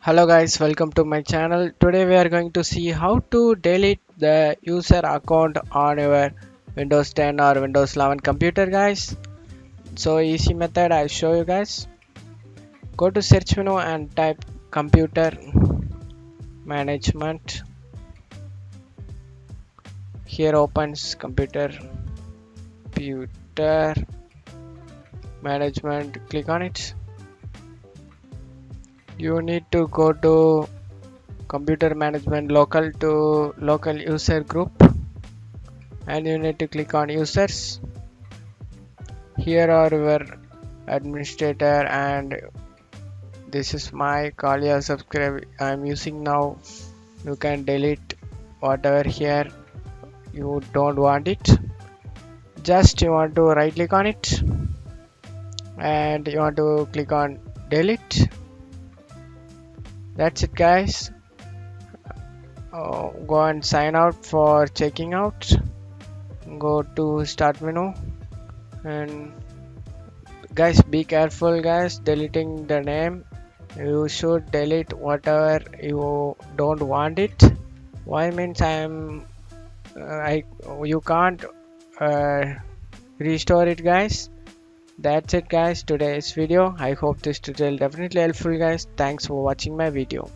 Hello guys, welcome to my channel. Today we are going to see how to delete the user account on your Windows 10 or Windows 11 computer guys. So easy method I show you guys. Go to search menu and type computer management. Here opens computer management. Click on it. You need to go to computer management local to local user group, and you need to click on users. Here are your administrator, and this is my Kalia subscribe I'm using now. You can delete whatever here you don't want it. Just you want to right click on it and you want to click on delete. That's it guys. Go and sign out for checking out. Go to start menu, and guys be careful guys deleting the name. You should delete whatever you don't want it. Why means I you can't uh, restore it guys. That's it guys, today's video. I hope this tutorial definitely helpful guys. Thanks for watching my video.